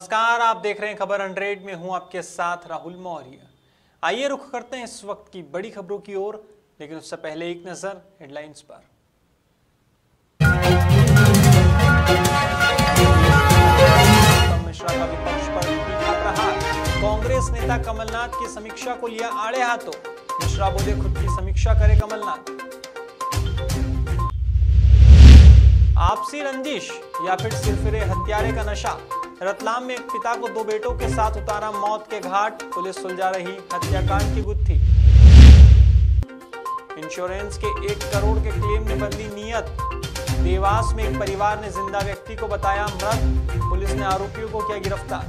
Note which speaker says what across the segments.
Speaker 1: नमस्कार, आप देख रहे हैं खबर 100 में हूं आपके साथ राहुल मौर्य। आइए रुख करते हैं इस वक्त की बड़ी खबरों की ओर, लेकिन उससे पहले एक नजर हेडलाइंस पर। मिश्रा का विपक्ष पर तीखा प्रहार, कांग्रेस नेता कमलनाथ की समीक्षा को लिया आड़े हाथों। मिश्रा बोले खुद की समीक्षा करे कमलनाथ। आपसी रंजिश या फिर सिरफिरे हत्यारे का नशा, रतलाम में एक पिता को दो बेटों के साथ उतारा मौत के घाट, पुलिस सुलझा रही हत्याकांड की गुत्थी। इंश्योरेंस के 1 करोड़ के क्लेम ने बदली नीयत, देवास में एक परिवार ने जिंदा व्यक्ति को बताया मृत, पुलिस ने आरोपियों को किया गिरफ्तार।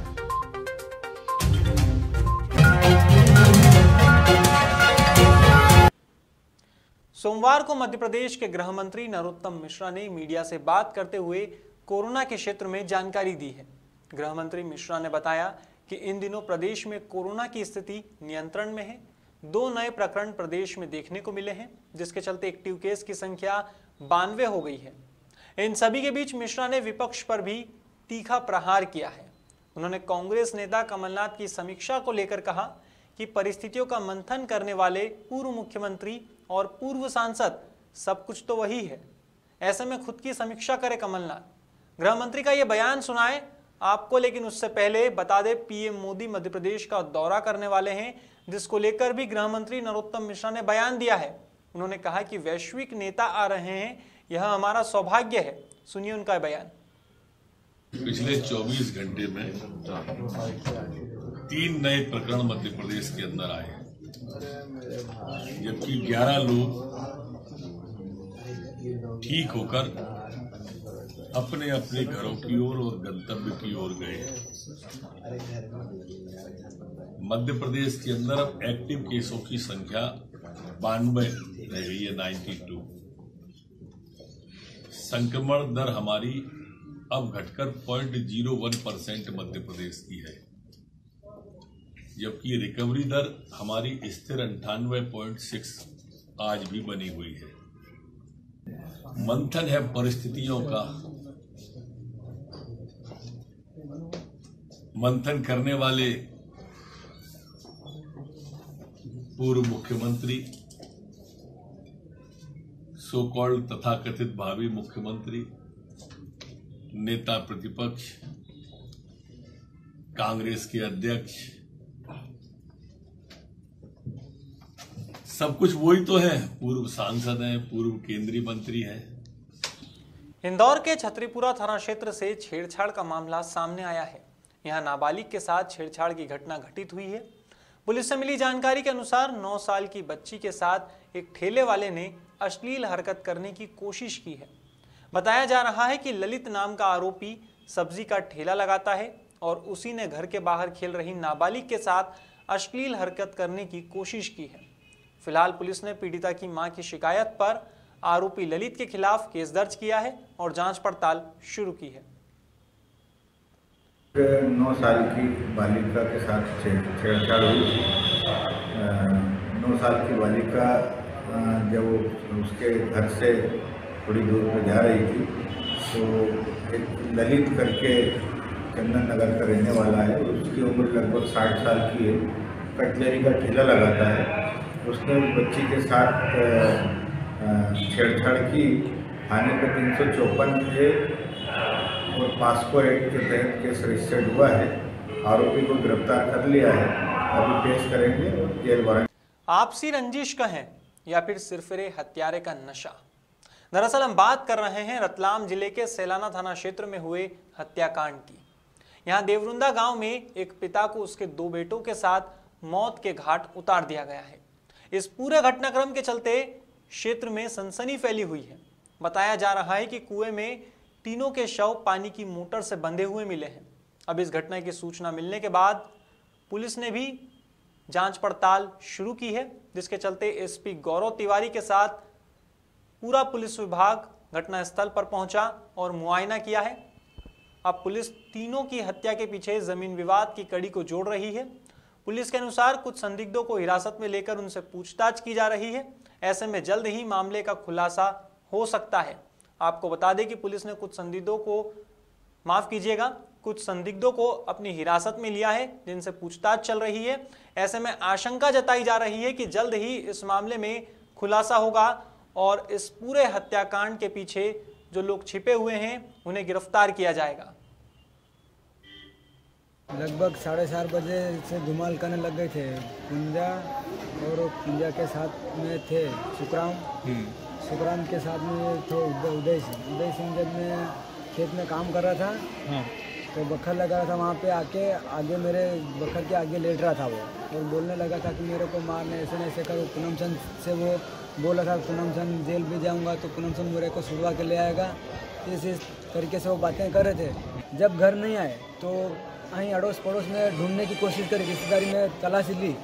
Speaker 1: सोमवार को मध्य प्रदेश के गृह मंत्री नरोत्तम मिश्रा ने मीडिया से बात करते हुए कोरोना के क्षेत्र में जानकारी दी है। गृह मंत्री मिश्रा ने बताया कि इन दिनों प्रदेश में कोरोना की स्थिति नियंत्रण में है। 2 नए प्रकरण प्रदेश में देखने को मिले हैं, जिसके चलते एक्टिव केस की संख्या 92 हो गई है। इन सभी के बीच मिश्रा ने विपक्ष पर भी तीखा प्रहार किया है। उन्होंने कांग्रेस नेता कमलनाथ की समीक्षा को लेकर कहा कि परिस्थितियों का मंथन करने वाले पूर्व मुख्यमंत्री और पूर्व सांसद सब कुछ तो वही है, ऐसे में खुद की समीक्षा करे कमलनाथ। गृह मंत्री का यह बयान सुनाए आपको, लेकिन उससे पहले बता दें पीएम मोदी मध्य प्रदेश का दौरा करने वाले हैं, जिसको लेकर भी गृह मंत्री नरोत्तम मिश्रा ने बयान दिया है। उन्होंने कहा कि वैश्विक नेता आ रहे हैं, यह हमारा सौभाग्य है। सुनिए उनका बयान।
Speaker 2: पिछले 24 घंटे में 3 नए प्रकरण मध्य प्रदेश के अंदर आए हैं, जबकि 11 लोग ठीक होकर अपने अपने घरों की ओर और गंतव्य की ओर गए हैं। मध्य प्रदेश के अंदर अब एक्टिव केसों की संख्या 92 रह गई है, 92। संक्रमण दर हमारी अब घटकर 0.01% मध्य प्रदेश की है, जबकि रिकवरी दर हमारी स्थिर 98.6 आज भी बनी हुई है। मंथन है परिस्थितियों का, मंथन करने वाले पूर्व मुख्यमंत्री, सो कॉल्ड तथाकथित भावी मुख्यमंत्री, नेता प्रतिपक्ष, कांग्रेस के अध्यक्ष, सब कुछ वही तो है। पूर्व सांसद हैं, पूर्व केंद्रीय मंत्री हैं।
Speaker 1: इंदौर के छतरीपुरा थाना क्षेत्र से छेड़छाड़ का मामला सामने आया है। यहां नाबालिग के साथ छेड़छाड़ की घटना घटित हुई है। पुलिस से मिली जानकारी के अनुसार 9 साल की बच्ची के साथ एक ठेले वाले ने अश्लील हरकत करने की कोशिश की है। बताया जा रहा है कि ललित नाम का आरोपी सब्जी का ठेला लगाता है और उसी ने घर के बाहर खेल रही नाबालिग के साथ अश्लील हरकत करने की कोशिश की है। फिलहाल पुलिस ने पीड़िता की मां की शिकायत पर आरोपी ललित के खिलाफ केस दर्ज किया है और जांच पड़ताल शुरू की है।
Speaker 3: 9 साल की बालिका के साथ छेड़छाड़ हुई। 9 साल की बालिका जब उसके घर से थोड़ी दूर पर जा रही थी, तो एक ललित करके चंदन नगर का रहने वाला है, उसकी उम्र लगभग 60 साल की है, कटलरी का ठेला लगाता है। उसने उस बच्ची के साथ छेड़छाड़ की। थाने पर 354 के और पास्को एक्ट के तहत केस रजिस्टर्ड हुआ है। आरोपी को गिरफ्तार कर लिया है, अभी पेश करेंगे और जेल वारंट।
Speaker 1: आपसी रंजिश कहें या फिर सिरफिरे हत्यारे का नशा, दरअसल हम बात कर रहे हैं रतलाम जिले के सैलाना थाना क्षेत्र में हुए हत्याकांड की। यहां देवरुंदा गांव में एक पिता को उसके 2 बेटों के साथ मौत के घाट उतार दिया गया है। इस पूरे घटनाक्रम के चलते क्षेत्र में सनसनी फैली हुई है। बताया जा रहा है कि कुएं में तीनों के शव पानी की मोटर से बंधे हुए मिले हैं। अब इस घटना की सूचना मिलने के बाद पुलिस ने भी जांच पड़ताल शुरू की है, जिसके चलते एसपी गौरव तिवारी के साथ पूरा पुलिस विभाग घटनास्थल पर पहुंचा और मुआयना किया है। अब पुलिस तीनों की हत्या के पीछे जमीन विवाद की कड़ी को जोड़ रही है। पुलिस के अनुसार कुछ संदिग्धों को हिरासत में लेकर उनसे पूछताछ की जा रही है। ऐसे में जल्द ही मामले का खुलासा हो सकता है। आपको बता दें कि पुलिस ने कुछ संदिग्धों को, माफ कीजिएगा, कुछ संदिग्धों को अपनी हिरासत में लिया है, जिनसे पूछताछ चल रही है। ऐसे में आशंका जताई जा रही है कि जल्द ही इस मामले में खुलासा होगा और इस पूरे हत्याकांड के पीछे जो लोग छिपे हुए हैं उन्हें गिरफ्तार किया जाएगा।
Speaker 4: लगभग 4:30 बजे से धुमाल करने लग गए थे। कुंजा और कुंजा के साथ में थे सुखराम के साथ में तो उदय सिंह जब मैं खेत में काम कर रहा था तो बखर लगा रहा था, वहाँ पे आगे मेरे बखर के आगे लेट रहा था वो और बोलने लगा था कि मेरे को मारने ऐसे करो। पूनम चंद से वो बोला था पूनम चंद जेल भी जाऊँगा तो पूनम चंद मेरे को छुड़वा के ले आएगा। इस तरीके से वो बातें कर रहे थे। जब घर नहीं आए तो वहीं अड़ोस पड़ोस में ढूंढने की कोशिश करी, रिश्तेदारी में तलाशी ली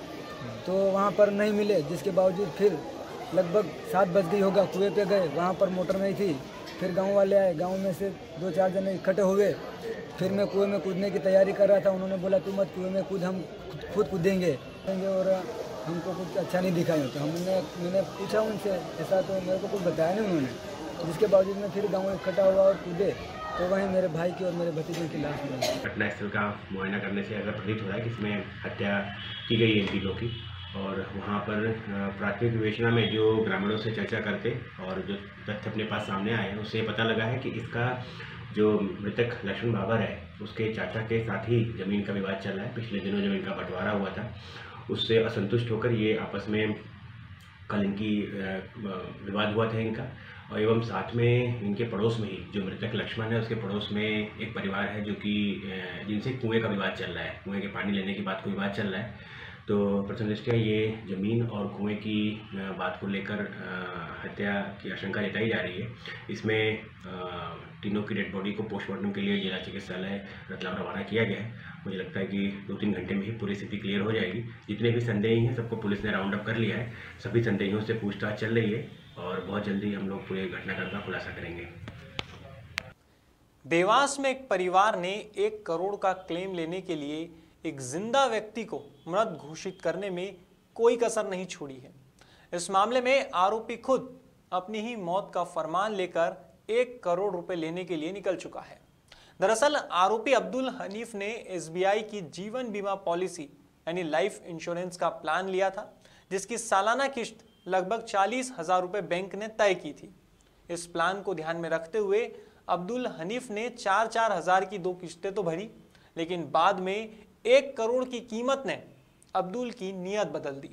Speaker 4: तो वहाँ पर नहीं मिले, जिसके बावजूद फिर लगभग 7 बज गई होगा, कुएं पे गए, वहाँ पर मोटर नहीं थी। फिर गांव वाले आए, गांव में से 2-4 जने इकट्ठे हुए। फिर मैं कुएं में कूदने की तैयारी कर रहा था, उन्होंने बोला तू मत कुएं में कूद, हम खुद कूदेंगे और हमको कुछ अच्छा नहीं दिखा। तो मैंने पूछा उनसे ऐसा, तो मेरे को कुछ बताया नहीं उन्होंने, जिसके बावजूद मैं फिर गाँव इकट्ठा हुआ और कूदे तो वहीं मेरे भाई की और मेरे भतीजे की लाश मिली।
Speaker 5: घटना स्थल का मुआयना करने से ऐसा प्रतीत हो रहा है कि इसमें हत्या की गई है इन तीनों की। और वहाँ पर प्राथमिक विवेचना में जो ग्रामीणों से चर्चा करके और जो तथ्य अपने पास सामने आए हैं उससे पता लगा है कि इसका जो मृतक लक्ष्मण बाबर है उसके चाचा के साथ ही ज़मीन का विवाद चल रहा है। पिछले दिनों ज़मीन का बंटवारा हुआ था, उससे असंतुष्ट होकर ये आपस में कल इनकी विवाद हुआ था इनका। और एवं साथ में इनके पड़ोस में ही जो मृतक लक्ष्मण है उसके पड़ोस में एक परिवार है जो कि जिनसे कुएं का विवाद चल रहा है, कुएं के पानी लेने की बात को विवाद चल रहा है। तो प्रथम दृष्टया ये ज़मीन और कुएं की बात को लेकर हत्या की आशंका जताई जा रही है। इसमें तीनों की डेड बॉडी को पोस्टमार्टम के लिए जिला चिकित्सालय रतलाम रवाना किया गया है। मुझे लगता है कि 2-3 घंटे में ही पूरी स्थिति क्लियर हो जाएगी। जितने भी संदेही हैं सबको पुलिस ने राउंड अप कर लिया है। सभी संदेहियों से पूछताछ चल रही है और बहुत जल्दी हम लोग पूरे घटनाक्रम का खुलासा करेंगे।
Speaker 1: देवास में एक परिवार ने 1 करोड़ का क्लेम लेने के लिए एक जिंदा व्यक्ति को मृत घोषित करने में कोई कसर नहीं छोड़ी है। इस मामले में आरोपी खुद अपनी ही मौत का फरमान लेकर 1 करोड़ रुपए लेने के लिए निकल चुका है। दरअसल आरोपी अब्दुल हनीफ ने SBI की जीवन बीमा पॉलिसी यानी लाइफ इंश्योरेंस का प्लान लिया था, जिसकी सालाना किश्त लगभग 40,000 रुपए बैंक ने तय की थी। इस प्लान को ध्यान में रखते हुए अब्दुल हनीफ ने 4-4 हज़ार की 2 किश्तें तो भरी, लेकिन बाद में 1 करोड़ की कीमत ने अब्दुल की नीयत बदल दी।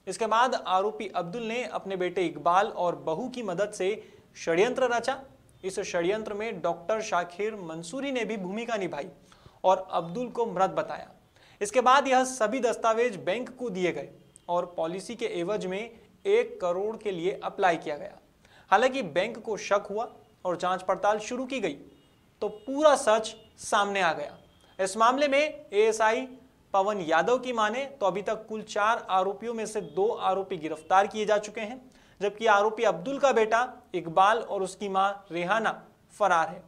Speaker 1: इसके बाद आरोपी अब्दुल ने अपने बेटे इकबाल और बहू की मदद से षड्यंत्र रचा। इस षड्यंत्र में डॉक्टर शाकिर मंसूरी ने भी भूमिका निभाई और अब्दुल को मृत बताया। इसके बाद यह सभी दस्तावेज बैंक को दिए गए और पॉलिसी के एवज में 1 करोड़ के लिए अप्लाई किया गया। हालांकि बैंक को शक हुआ और जांच पड़ताल शुरू की गई तो पूरा सच सामने आ गया। इस मामले में ASI पवन यादव की माने तो अभी तक कुल 4 आरोपियों में से 2 आरोपी गिरफ्तार किए जा चुके हैं, जबकि आरोपी अब्दुल का बेटा इकबाल और उसकी मां रेहाना फरार है।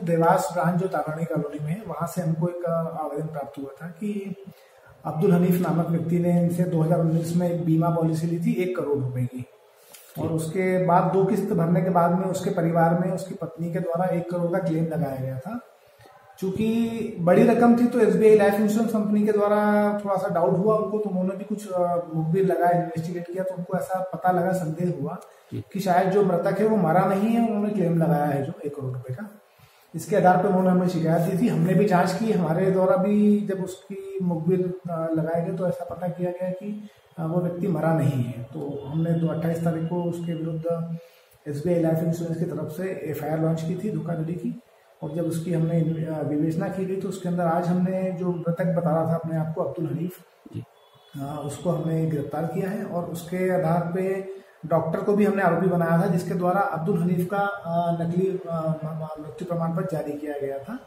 Speaker 6: देवास ब्रांच जो तारानी कॉलोनी में है, वहां से हमको एक आवेदन प्राप्त हुआ था कि अब्दुल हनीफ नामक व्यक्ति ने इनसे 2019 में एक बीमा पॉलिसी ली थी 1 करोड़ रुपए की, और उसके बाद 2 किस्त भरने के बाद में उसके परिवार में उसकी पत्नी के द्वारा 1 करोड़ का क्लेम लगाया गया था। चूंकि बड़ी रकम थी तो SBI लाइफ इंश्योरेंस कंपनी के द्वारा थोड़ा सा डाउट हुआ उनको, तो उन्होंने भी कुछ मुखबिर लगाया, इन्वेस्टिगेट किया, तो उनको ऐसा पता लगा, संदेह हुआ कि शायद जो मृतक है वो मरा नहीं है, उन्होंने क्लेम लगाया है जो 1 करोड़ रुपए का। इसके आधार पर उन्होंने हमें शिकायत दी थी, हमने भी जांच की, हमारे द्वारा भी जब उसकी मुखबिर लगाए गए तो ऐसा पता किया गया कि वो व्यक्ति मरा नहीं है। तो हमने 28 तारीख को उसके विरुद्ध SBI लाइफ इंश्योरेंस की तरफ से FIR लॉन्च की थी धोखाधड़ी की, और जब उसकी हमने विवेचना की गई तो उसके अंदर आज हमने जो मृतक बता रहा था अपने आप को अब्दुल हनीफ, उसको हमने गिरफ्तार किया है। और उसके आधार पे डॉक्टर को भी हमने आरोपी बनाया था जिसके द्वारा अब्दुल हनीफ का नकली मृत्यु प्रमाण पत्र जारी किया गया था,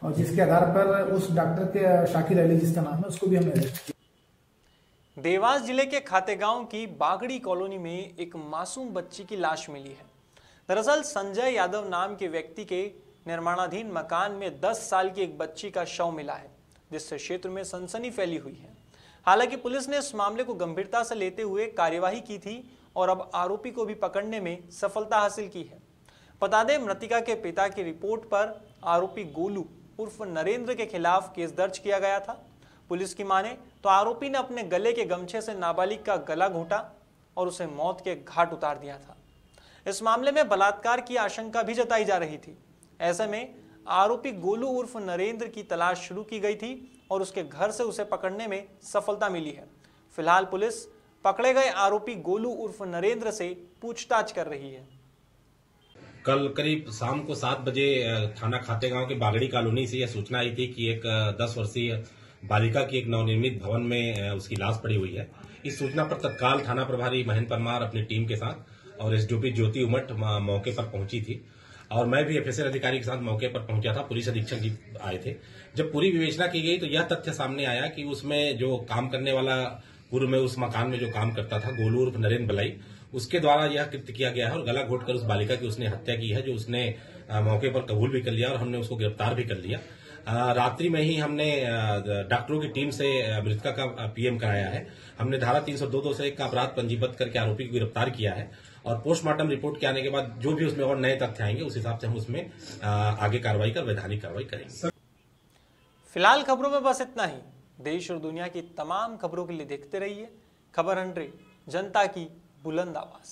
Speaker 6: और जिसके आधार पर उस डॉक्टर के शाकिर अली जिसका नाम है उसको भी हमने अरेस्ट किया।
Speaker 1: देवास जिले के खातेगांव की बागड़ी कॉलोनी में एक मासूम बच्ची की लाश मिली है। दरअसल संजय यादव नाम के व्यक्ति के निर्माणाधीन मकान में 10 साल की एक बच्ची का शव मिला है, जिससे क्षेत्र में सनसनी फैली हुई है। हालांकि पुलिस ने इस मामले को गंभीरता से लेते हुए कार्यवाही की थी और अब आरोपी को भी पकड़ने में सफलता हासिल की है। बता दें, मृतिका के पिता की रिपोर्ट पर आरोपी गोलू उर्फ नरेंद्र के खिलाफ केस दर्ज किया गया था। पुलिस की माने तो आरोपी ने अपने गले के गमछे से नाबालिग का गला घोंटा और उसे मौत के घाट उतार दिया था। इस मामले में बलात्कार की आशंका भी जताई जा रही थी। ऐसे में आरोपी गोलू उर्फ नरेंद्र की तलाश शुरू की गई थी और उसके घर से उसे पकड़ने में सफलता मिली है। फिलहाल पुलिस पकड़े गए आरोपी गोलू उर्फ नरेंद्र से पूछताछ कर रही है।
Speaker 7: कल करीब शाम को 7 बजे थाना खातेगांव के बागड़ी कॉलोनी से यह सूचना आई थी कि एक 10 वर्षीय बालिका की एक नवनिर्मित भवन में उसकी लाश पड़ी हुई है। इस सूचना पर तत्काल थाना प्रभारी महेंद्र परमार अपनी टीम के साथ और एसडीओपी ज्योति उमट मौके पर पहुंची थी और मैं भी एफएसएल अधिकारी के साथ मौके पर पहुंचा था। पुलिस अधीक्षक जी आए थे। जब पूरी विवेचना की गई तो यह तथ्य सामने आया कि उसमें जो काम करने वाला पूर्व में उस मकान में जो काम करता था गोलू उर्फ नरेंद्र बलाई, उसके द्वारा यह कृत्य किया गया है और गला घोंटकर उस बालिका की उसने हत्या की है, जो उसने मौके पर कबूल भी कर लिया और हमने उसको गिरफ्तार भी कर लिया। रात्रि में ही हमने डॉक्टरों की टीम से मृतका का पीएम कराया है। हमने धारा 302(2) का अपराध पंजीबद्ध करके आरोपी को गिरफ्तार किया है और पोस्टमार्टम रिपोर्ट के आने के बाद जो भी उसमें और नए तथ्य आएंगे उस हिसाब से हम उसमें आगे कार्रवाई कर वैधानिक कार्रवाई करेंगे।
Speaker 1: फिलहाल खबरों में बस इतना ही। देश और दुनिया की तमाम खबरों के लिए देखते रहिए खबर 100, जनता की बुलंद आवाज।